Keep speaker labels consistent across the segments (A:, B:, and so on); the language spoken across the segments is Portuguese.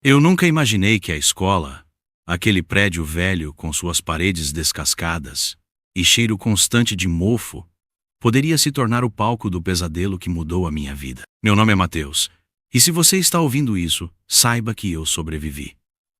A: Eu nunca imaginei que a escola, aquele prédio velho com suas paredes descascadas e cheiro constante de mofo, poderia se tornar o palco do pesadelo que mudou a minha vida. Meu nome é Mateus, e se você está ouvindo isso, saiba que eu sobrevivi.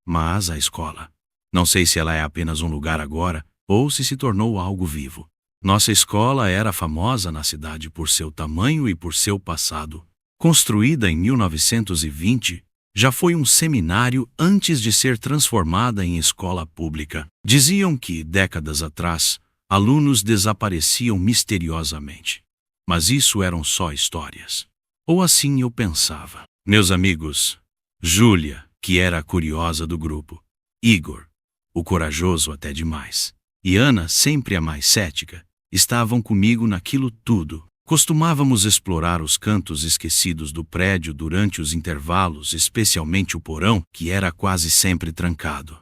A: Mas a escola, não sei se ela é apenas um lugar agora ou se tornou algo vivo. Nossa escola era famosa na cidade por seu tamanho e por seu passado. Construída em 1920, já foi um seminário antes de ser transformada em escola pública. Diziam que, décadas atrás, alunos desapareciam misteriosamente. Mas isso eram só histórias. Ou assim eu pensava. Meus amigos, Júlia, que era a curiosa do grupo, Igor, o corajoso até demais, e Ana, sempre a mais cética, estavam comigo naquilo tudo. Costumávamos explorar os cantos esquecidos do prédio durante os intervalos, especialmente o porão, que era quase sempre trancado.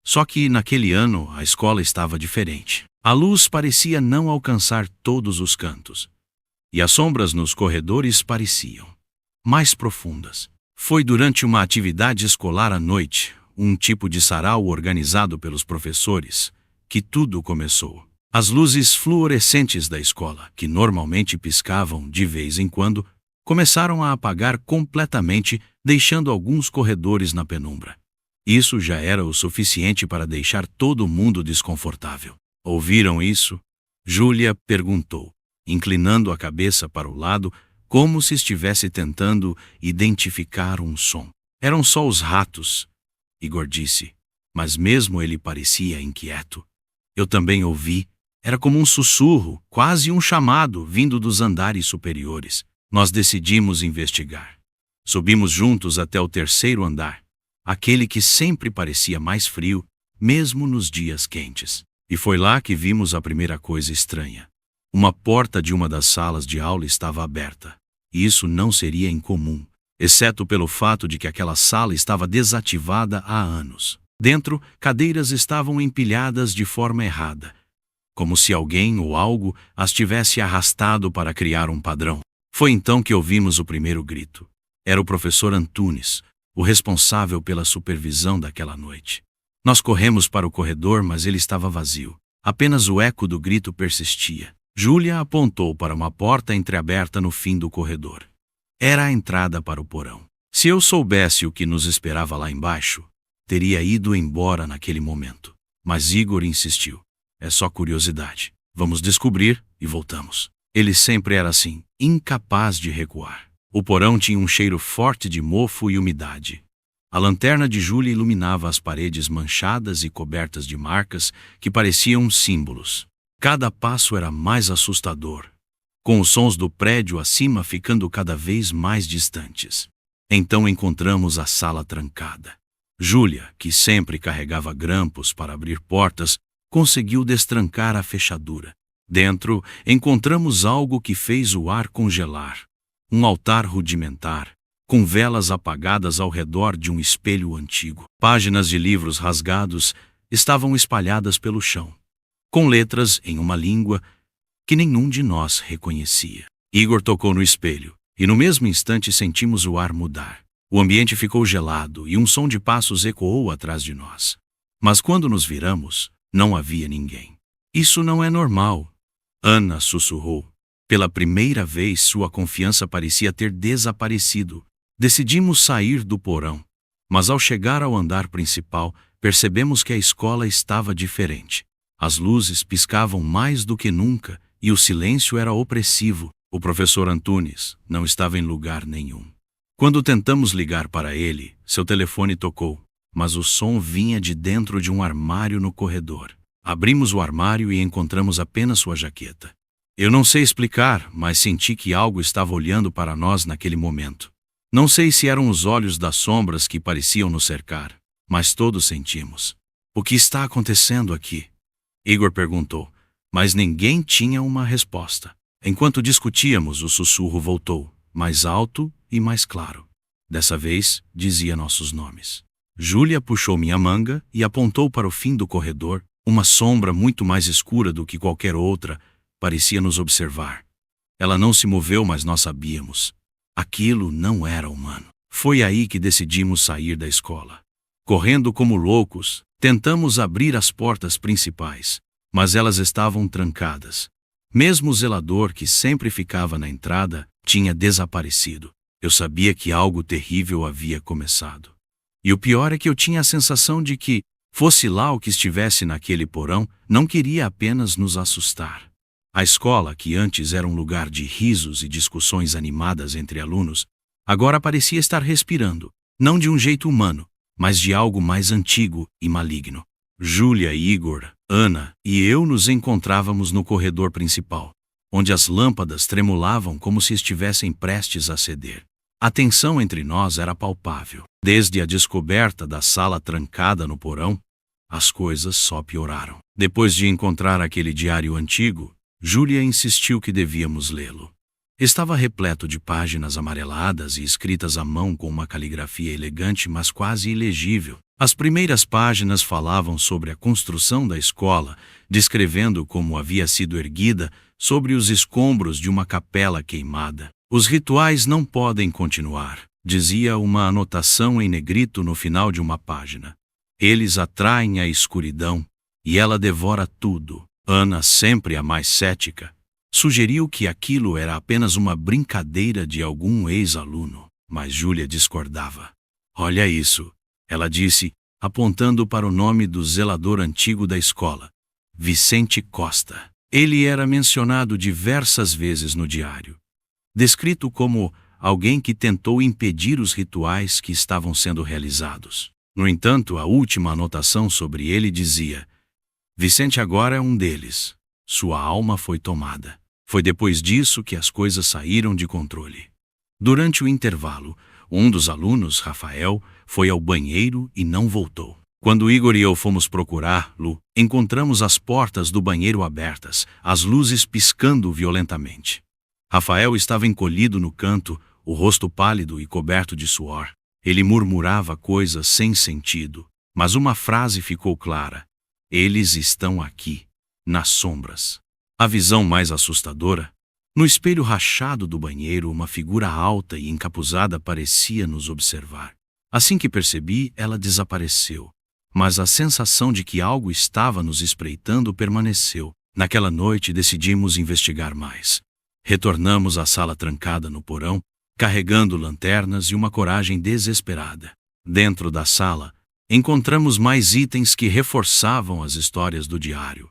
A: Só que naquele ano a escola estava diferente. A luz parecia não alcançar todos os cantos, e as sombras nos corredores pareciam mais profundas. Foi durante uma atividade escolar à noite, um tipo de sarau organizado pelos professores, que tudo começou. As luzes fluorescentes da escola, que normalmente piscavam de vez em quando, começaram a apagar completamente, deixando alguns corredores na penumbra. Isso já era o suficiente para deixar todo mundo desconfortável. Ouviram isso? Júlia perguntou, inclinando a cabeça para o lado, como se estivesse tentando identificar um som. Eram só os ratos, Igor disse, mas mesmo ele parecia inquieto. Eu também ouvi. Era como um sussurro, quase um chamado, vindo dos andares superiores. Nós decidimos investigar. Subimos juntos até o terceiro andar, aquele que sempre parecia mais frio, mesmo nos dias quentes. E foi lá que vimos a primeira coisa estranha. Uma porta de uma das salas de aula estava aberta. E isso não seria incomum, exceto pelo fato de que aquela sala estava desativada há anos. Dentro, cadeiras estavam empilhadas de forma errada, como se alguém ou algo as tivesse arrastado para criar um padrão. Foi então que ouvimos o primeiro grito. Era o professor Antunes, o responsável pela supervisão daquela noite. Nós corremos para o corredor, mas ele estava vazio. Apenas o eco do grito persistia. Júlia apontou para uma porta entreaberta no fim do corredor. Era a entrada para o porão. Se eu soubesse o que nos esperava lá embaixo, teria ido embora naquele momento. Mas Igor insistiu. É só curiosidade. Vamos descobrir e voltamos. Ele sempre era assim, incapaz de recuar. O porão tinha um cheiro forte de mofo e umidade. A lanterna de Júlia iluminava as paredes manchadas e cobertas de marcas que pareciam símbolos. Cada passo era mais assustador, com os sons do prédio acima ficando cada vez mais distantes. Então encontramos a sala trancada. Júlia, que sempre carregava grampos para abrir portas, conseguiu destrancar a fechadura. Dentro, encontramos algo que fez o ar congelar. Um altar rudimentar, com velas apagadas ao redor de um espelho antigo. Páginas de livros rasgados estavam espalhadas pelo chão, com letras em uma língua que nenhum de nós reconhecia. Igor tocou no espelho, e no mesmo instante sentimos o ar mudar. O ambiente ficou gelado e um som de passos ecoou atrás de nós. Mas quando nos viramos, não havia ninguém. Isso não é normal, Ana sussurrou. Pela primeira vez, sua confiança parecia ter desaparecido. Decidimos sair do porão, mas ao chegar ao andar principal, percebemos que a escola estava diferente. As luzes piscavam mais do que nunca e o silêncio era opressivo. O professor Antunes não estava em lugar nenhum. Quando tentamos ligar para ele, seu telefone tocou, mas o som vinha de dentro de um armário no corredor. Abrimos o armário e encontramos apenas sua jaqueta. Eu não sei explicar, mas senti que algo estava olhando para nós naquele momento. Não sei se eram os olhos das sombras que pareciam nos cercar, mas todos sentimos. O que está acontecendo aqui? Igor perguntou, mas ninguém tinha uma resposta. Enquanto discutíamos, o sussurro voltou, mais alto e mais claro. Dessa vez, dizia nossos nomes. Júlia puxou minha manga e apontou para o fim do corredor. Uma sombra muito mais escura do que qualquer outra parecia nos observar. Ela não se moveu, mas nós sabíamos. Aquilo não era humano. Foi aí que decidimos sair da escola. Correndo como loucos, tentamos abrir as portas principais, mas elas estavam trancadas. Mesmo o zelador, que sempre ficava na entrada, tinha desaparecido. Eu sabia que algo terrível havia começado. E o pior é que eu tinha a sensação de que, fosse lá o que estivesse naquele porão, não queria apenas nos assustar. A escola, que antes era um lugar de risos e discussões animadas entre alunos, agora parecia estar respirando, não de um jeito humano, mas de algo mais antigo e maligno. Júlia, Igor, Ana e eu nos encontrávamos no corredor principal, onde as lâmpadas tremulavam como se estivessem prestes a ceder. A tensão entre nós era palpável. Desde a descoberta da sala trancada no porão, as coisas só pioraram. Depois de encontrar aquele diário antigo, Júlia insistiu que devíamos lê-lo. Estava repleto de páginas amareladas e escritas à mão com uma caligrafia elegante, mas quase ilegível. As primeiras páginas falavam sobre a construção da escola, descrevendo como havia sido erguida sobre os escombros de uma capela queimada. Os rituais não podem continuar, dizia uma anotação em negrito no final de uma página. Eles atraem a escuridão, e ela devora tudo. Ana, sempre a mais cética, sugeriu que aquilo era apenas uma brincadeira de algum ex-aluno, mas Júlia discordava. Olha isso, ela disse, apontando para o nome do zelador antigo da escola, Vicente Costa. Ele era mencionado diversas vezes no diário, descrito como alguém que tentou impedir os rituais que estavam sendo realizados. No entanto, a última anotação sobre ele dizia: Vicente agora é um deles. Sua alma foi tomada. Foi depois disso que as coisas saíram de controle. Durante o intervalo, um dos alunos, Rafael, foi ao banheiro e não voltou. Quando Igor e eu fomos procurá-lo, encontramos as portas do banheiro abertas, as luzes piscando violentamente. Rafael estava encolhido no canto, o rosto pálido e coberto de suor. Ele murmurava coisas sem sentido, mas uma frase ficou clara: eles estão aqui, nas sombras. A visão mais assustadora: no espelho rachado do banheiro, uma figura alta e encapuzada parecia nos observar. Assim que percebi, ela desapareceu, mas a sensação de que algo estava nos espreitando permaneceu. Naquela noite decidimos investigar mais. Retornamos à sala trancada no porão, carregando lanternas e uma coragem desesperada. Dentro da sala, encontramos mais itens que reforçavam as histórias do diário.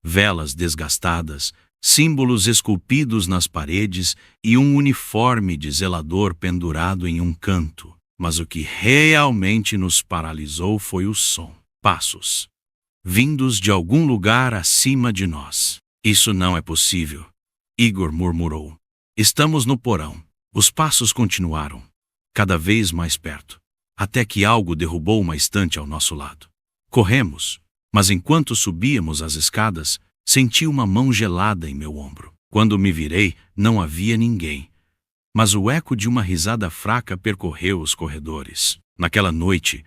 A: Velas desgastadas, símbolos esculpidos nas paredes e um uniforme de zelador pendurado em um canto. Mas o que realmente nos paralisou foi o som. Passos, vindos de algum lugar acima de nós. Isso não é possível, Igor murmurou. Estamos no porão. Os passos continuaram, cada vez mais perto, até que algo derrubou uma estante ao nosso lado. Corremos, mas enquanto subíamos as escadas, senti uma mão gelada em meu ombro. Quando me virei, não havia ninguém, mas o eco de uma risada fraca percorreu os corredores. Naquela noite,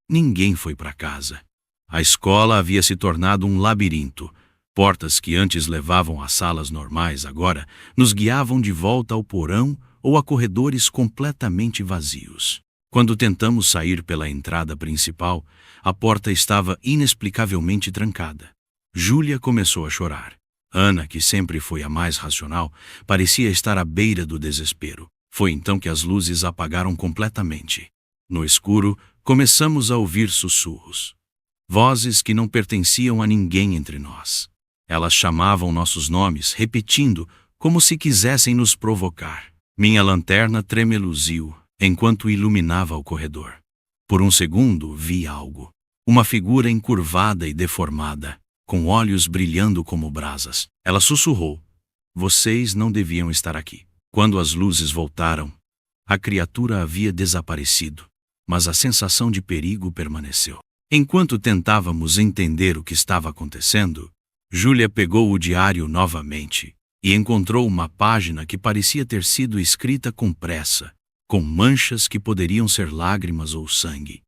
A: ninguém foi para casa. A escola havia se tornado um labirinto. Portas que antes levavam a salas normais agora nos guiavam de volta ao porão ou a corredores completamente vazios. Quando tentamos sair pela entrada principal, a porta estava inexplicavelmente trancada. Júlia começou a chorar. Ana, que sempre foi a mais racional, parecia estar à beira do desespero. Foi então que as luzes apagaram completamente. No escuro, começamos a ouvir sussurros. Vozes que não pertenciam a ninguém entre nós. Elas chamavam nossos nomes, repetindo, como se quisessem nos provocar. Minha lanterna tremeluziu, enquanto iluminava o corredor. Por um segundo, vi algo. Uma figura encurvada e deformada, com olhos brilhando como brasas. Ela sussurrou: vocês não deviam estar aqui. Quando as luzes voltaram, a criatura havia desaparecido, mas a sensação de perigo permaneceu. Enquanto tentávamos entender o que estava acontecendo, Júlia pegou o diário novamente e encontrou uma página que parecia ter sido escrita com pressa, com manchas que poderiam ser lágrimas ou sangue.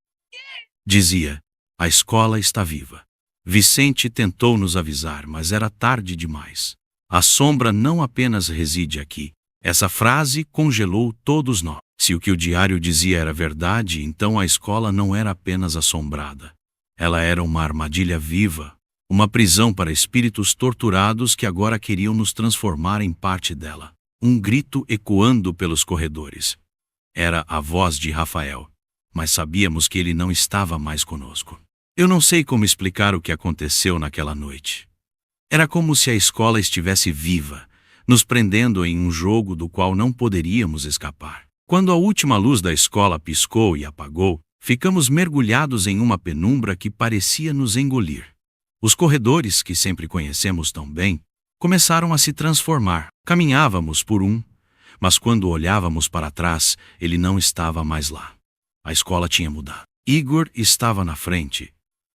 A: Dizia: a escola está viva. Vicente tentou nos avisar, mas era tarde demais. A sombra não apenas reside aqui. Essa frase congelou todos nós. Se o que o diário dizia era verdade, então a escola não era apenas assombrada. Ela era uma armadilha viva, uma prisão para espíritos torturados que agora queriam nos transformar em parte dela. Um grito ecoando pelos corredores. Era a voz de Rafael, mas sabíamos que ele não estava mais conosco. Eu não sei como explicar o que aconteceu naquela noite. Era como se a escola estivesse viva, nos prendendo em um jogo do qual não poderíamos escapar. Quando a última luz da escola piscou e apagou, ficamos mergulhados em uma penumbra que parecia nos engolir. Os corredores, que sempre conhecemos tão bem, começaram a se transformar. Caminhávamos por um, mas quando olhávamos para trás, ele não estava mais lá. A escola tinha mudado. Igor estava na frente,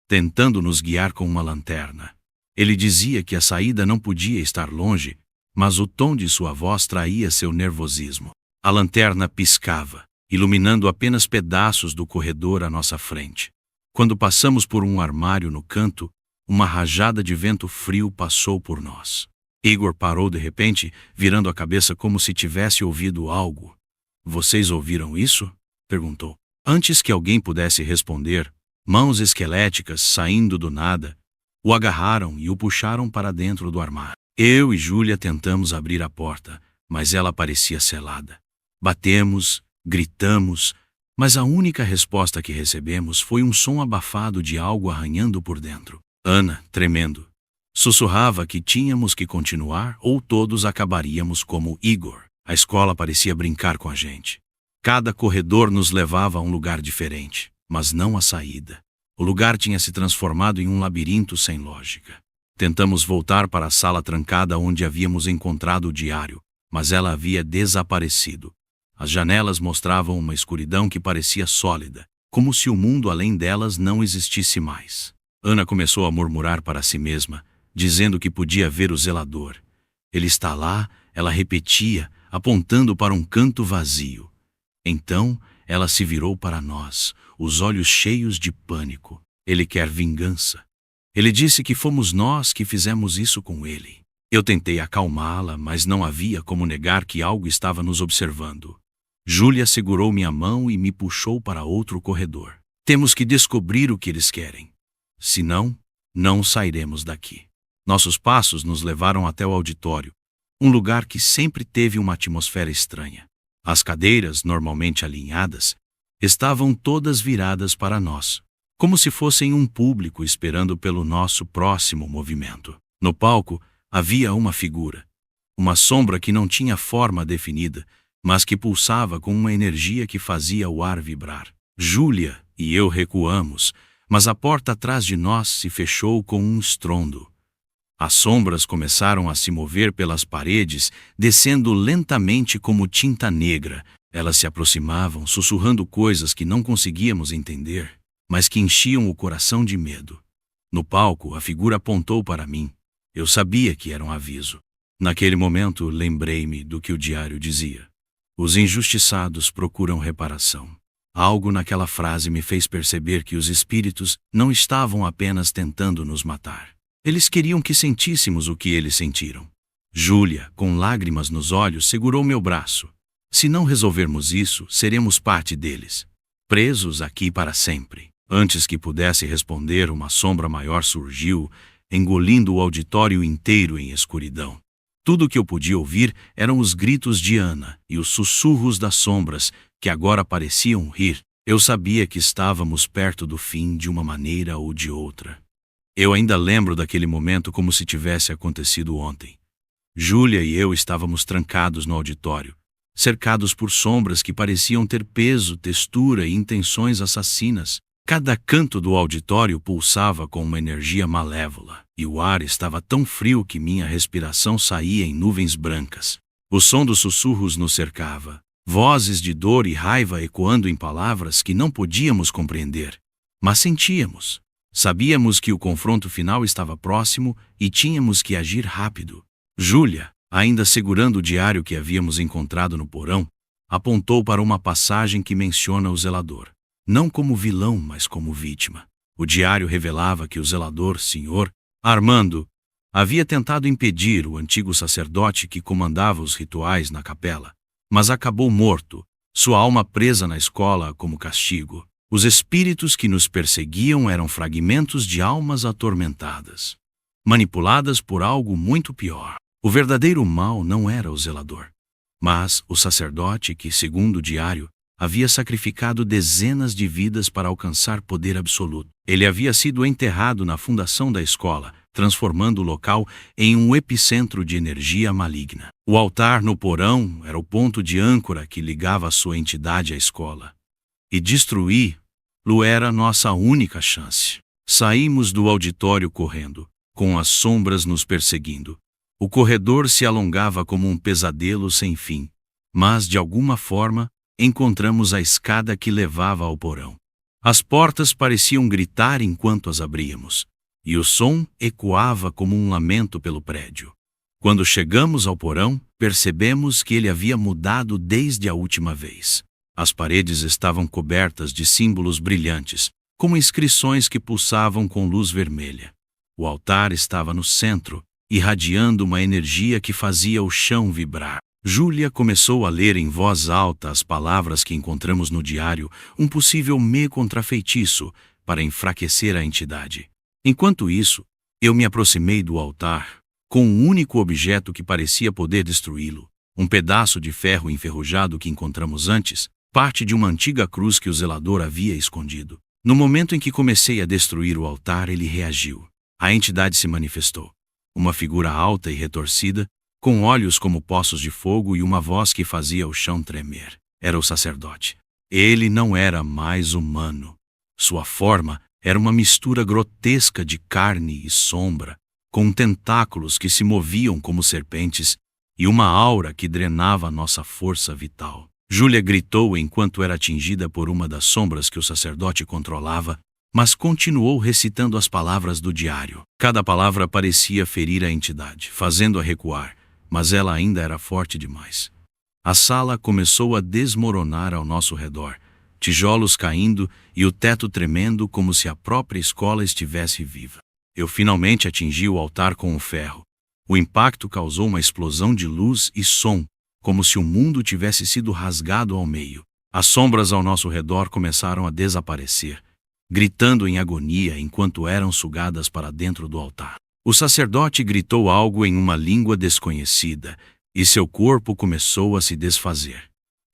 A: tentando nos guiar com uma lanterna. Ele dizia que a saída não podia estar longe, mas o tom de sua voz traía seu nervosismo. A lanterna piscava, iluminando apenas pedaços do corredor à nossa frente. Quando passamos por um armário no canto, uma rajada de vento frio passou por nós. Igor parou de repente, virando a cabeça como se tivesse ouvido algo. "Vocês ouviram isso?" perguntou. Antes que alguém pudesse responder, mãos esqueléticas, saindo do nada, o agarraram e o puxaram para dentro do armário. Eu e Júlia tentamos abrir a porta, mas ela parecia selada. Batemos, gritamos, mas a única resposta que recebemos foi um som abafado de algo arranhando por dentro. Ana, tremendo, sussurrava que tínhamos que continuar ou todos acabaríamos como Igor. A escola parecia brincar com a gente. Cada corredor nos levava a um lugar diferente, mas não a saída. O lugar tinha se transformado em um labirinto sem lógica. Tentamos voltar para a sala trancada onde havíamos encontrado o diário, mas ela havia desaparecido. As janelas mostravam uma escuridão que parecia sólida, como se o mundo além delas não existisse mais. Ana começou a murmurar para si mesma, dizendo que podia ver o zelador. "Ele está lá", ela repetia, apontando para um canto vazio. Então, ela se virou para nós, os olhos cheios de pânico. "Ele quer vingança. Ele disse que fomos nós que fizemos isso com ele." Eu tentei acalmá-la, mas não havia como negar que algo estava nos observando. Júlia segurou minha mão e me puxou para outro corredor. "Temos que descobrir o que eles querem. Senão, não sairemos daqui." Nossos passos nos levaram até o auditório, um lugar que sempre teve uma atmosfera estranha. As cadeiras, normalmente alinhadas, estavam todas viradas para nós, como se fossem um público esperando pelo nosso próximo movimento. No palco, havia uma figura, uma sombra que não tinha forma definida, mas que pulsava com uma energia que fazia o ar vibrar. Júlia e eu recuamos, mas a porta atrás de nós se fechou com um estrondo. As sombras começaram a se mover pelas paredes, descendo lentamente como tinta negra. Elas se aproximavam, sussurrando coisas que não conseguíamos entender, mas que enchiam o coração de medo. No palco, a figura apontou para mim. Eu sabia que era um aviso. Naquele momento, lembrei-me do que o diário dizia. Os injustiçados procuram reparação. Algo naquela frase me fez perceber que os espíritos não estavam apenas tentando nos matar. Eles queriam que sentíssemos o que eles sentiram. Júlia, com lágrimas nos olhos, segurou meu braço. "Se não resolvermos isso, seremos parte deles, presos aqui para sempre." Antes que pudesse responder, uma sombra maior surgiu, engolindo o auditório inteiro em escuridão. Tudo o que eu podia ouvir eram os gritos de Ana e os sussurros das sombras, que agora pareciam rir. Eu sabia que estávamos perto do fim de uma maneira ou de outra. Eu ainda lembro daquele momento como se tivesse acontecido ontem. Júlia e eu estávamos trancados no auditório, cercados por sombras que pareciam ter peso, textura e intenções assassinas. Cada canto do auditório pulsava com uma energia malévola, e o ar estava tão frio que minha respiração saía em nuvens brancas. O som dos sussurros nos cercava, vozes de dor e raiva ecoando em palavras que não podíamos compreender, mas sentíamos. Sabíamos que o confronto final estava próximo e tínhamos que agir rápido. Júlia, ainda segurando o diário que havíamos encontrado no porão, apontou para uma passagem que menciona o zelador. Não como vilão, mas como vítima. O diário revelava que o zelador, Sr. Armando, havia tentado impedir o antigo sacerdote que comandava os rituais na capela, mas acabou morto, sua alma presa na escola como castigo. Os espíritos que nos perseguiam eram fragmentos de almas atormentadas, manipuladas por algo muito pior. O verdadeiro mal não era o zelador, mas o sacerdote que, segundo o diário, havia sacrificado dezenas de vidas para alcançar poder absoluto. Ele havia sido enterrado na fundação da escola, transformando o local em um epicentro de energia maligna. O altar no porão era o ponto de âncora que ligava a sua entidade à escola. E destruí-lo era nossa única chance. Saímos do auditório correndo, com as sombras nos perseguindo. O corredor se alongava como um pesadelo sem fim, mas, de alguma forma, encontramos a escada que levava ao porão. As portas pareciam gritar enquanto as abríamos, e o som ecoava como um lamento pelo prédio. Quando chegamos ao porão, percebemos que ele havia mudado desde a última vez. As paredes estavam cobertas de símbolos brilhantes, como inscrições que pulsavam com luz vermelha. O altar estava no centro, irradiando uma energia que fazia o chão vibrar. Júlia começou a ler em voz alta as palavras que encontramos no diário, um possível meio contra feitiço para enfraquecer a entidade. Enquanto isso, eu me aproximei do altar, com um único objeto que parecia poder destruí-lo, um pedaço de ferro enferrujado que encontramos antes, parte de uma antiga cruz que o zelador havia escondido. No momento em que comecei a destruir o altar, ele reagiu. A entidade se manifestou. Uma figura alta e retorcida, com olhos como poços de fogo e uma voz que fazia o chão tremer. Era o sacerdote. Ele não era mais humano. Sua forma era uma mistura grotesca de carne e sombra, com tentáculos que se moviam como serpentes e uma aura que drenava nossa força vital. Júlia gritou enquanto era atingida por uma das sombras que o sacerdote controlava, mas continuou recitando as palavras do diário. Cada palavra parecia ferir a entidade, fazendo-a recuar, mas ela ainda era forte demais. A sala começou a desmoronar ao nosso redor, tijolos caindo e o teto tremendo como se a própria escola estivesse viva. Eu finalmente atingi o altar com o ferro. O impacto causou uma explosão de luz e som, como se o mundo tivesse sido rasgado ao meio. As sombras ao nosso redor começaram a desaparecer, gritando em agonia enquanto eram sugadas para dentro do altar. O sacerdote gritou algo em uma língua desconhecida, e seu corpo começou a se desfazer.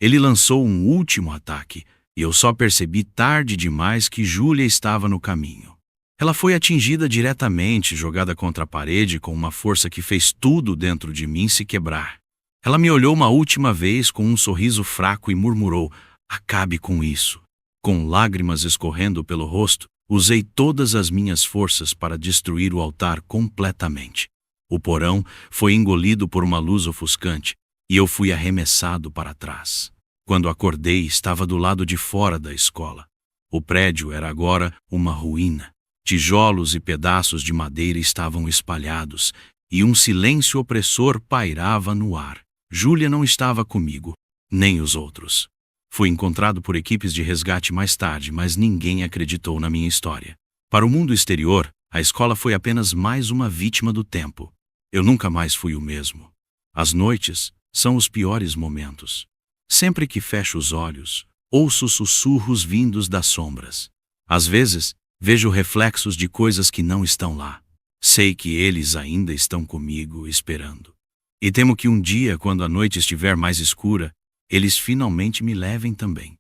A: Ele lançou um último ataque, e eu só percebi tarde demais que Júlia estava no caminho. Ela foi atingida diretamente, jogada contra a parede com uma força que fez tudo dentro de mim se quebrar. Ela me olhou uma última vez com um sorriso fraco e murmurou: "Acabe com isso." Com lágrimas escorrendo pelo rosto, usei todas as minhas forças para destruir o altar completamente. O porão foi engolido por uma luz ofuscante e eu fui arremessado para trás. Quando acordei, estava do lado de fora da escola. O prédio era agora uma ruína. Tijolos e pedaços de madeira estavam espalhados e um silêncio opressor pairava no ar. Júlia não estava comigo, nem os outros. Fui encontrado por equipes de resgate mais tarde, mas ninguém acreditou na minha história. Para o mundo exterior, a escola foi apenas mais uma vítima do tempo. Eu nunca mais fui o mesmo. As noites são os piores momentos. Sempre que fecho os olhos, ouço sussurros vindos das sombras. Às vezes, vejo reflexos de coisas que não estão lá. Sei que eles ainda estão comigo, esperando. E temo que um dia, quando a noite estiver mais escura, eles finalmente me levem também.